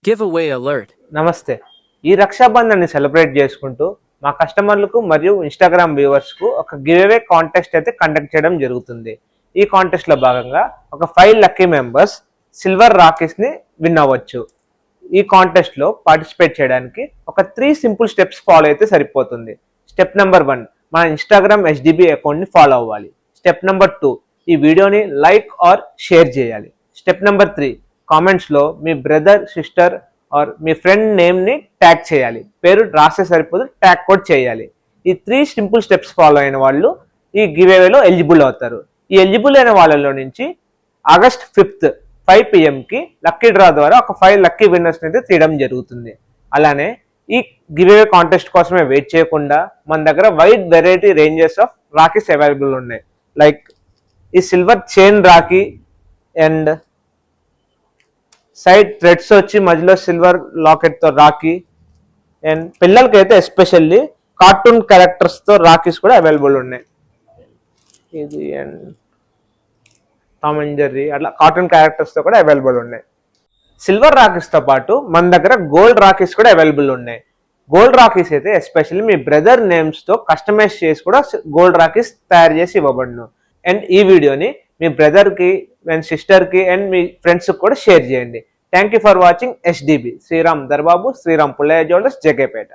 Giveaway alert. నమస్తే. ఈ రక్షాబంధన్ని celebrate చేసుకుంటూ మా కస్టమర్లకు మరియు ఇన్స్టాగ్రామ్ వ్యూవర్స్కు ఒక గివ్ అవే కాంటెస్ట్ అయితే కండక్ట్ చేయడం జరుగుతుంది. ఈ కాంటెస్ట్లో భాగంగా ఒక 5 లక్కీ మెంబర్స్ సిల్వర్ రాకీస్ని విన్ అవ్వచ్చు. ఈ కాంటెస్ట్లో పార్టిసిపేట్ చేయడానికి ఒక 3 సింపుల్ స్టెప్స్ ఫాలో అయితే సరిపోతుంది. స్టెప్ నెంబర్ 1, మన ఇన్స్టాగ్రామ్ HDB అకౌంట్ని ఫాలో అవ్వాలి. స్టెప్ నెంబర్ 2, ఈ వీడియోని లైక్ ఆర్ షేర్ చేయాలి. స్టెప్ నెంబర్ 3, కామెంట్స్లో మీ బ్రదర్, సిస్టర్ ఆర్ మీ ఫ్రెండ్ నేమ్ని ట్యాగ్ చేయాలి. పేరు రాసే సరిపోదు, ట్యాగ్ కూడా చేయాలి. ఈ 3 సింపుల్ స్టెప్స్ ఫాలో అయిన వాళ్ళు ఈ గివ్ అవేలో ఎలిజిబుల్ అవుతారు. ఈ ఎలిజిబుల్ అయిన వాళ్ళలో నుంచి August 5th 5 PM lucky draw ద్వారా ఒక 5 లక్కీ విన్నర్స్ని అయితే తీయడం జరుగుతుంది. అలానే ఈ గివ్ అవే కాంటెస్ట్ కోసమే వెయిట్ చేయకుండా మన దగ్గర wide variety ranges of rakhis available ఉన్నాయి. లైక్ ఈ silver chain rakhi and side threads వచ్చి మధ్యలో సిల్వర్ లాకెట్తో రాకీ, అండ్ పిల్లలకి అయితే ఎస్పెషల్లీ కార్టూన్ క్యారెక్టర్స్తో రాకీస్ కూడా అవైలబుల్ ఉన్నాయి. ఇది అండ్ టామ్ అండ్ జెర్రీ అట్లా కార్టూన్ క్యారెక్టర్స్తో కూడా అవైలబుల్ ఉన్నాయి. సిల్వర్ రాకీస్తో పాటు మన దగ్గర గోల్డ్ రాకీస్ కూడా అవైలబుల్ ఉన్నాయి. గోల్డ్ రాకీస్ అయితే ఎస్పెషల్లీ మీ బ్రదర్ నేమ్స్తో కస్టమైజ్ చేసి కూడా గోల్డ్ రాకీస్ తయారు చేసి ఇవ్వబడును. అండ్ ఈ వీడియోని మీ బ్రదర్కి అండ్ సిస్టర్కి అండ్ మీ ఫ్రెండ్స్కి కూడా షేర్ చేయండి. Thank you for watching HDB. Shriram దర్బాబు, శ్రీరామ్ పుల్లయ్య జ్యువెలర్స్, జగ్గేపేట.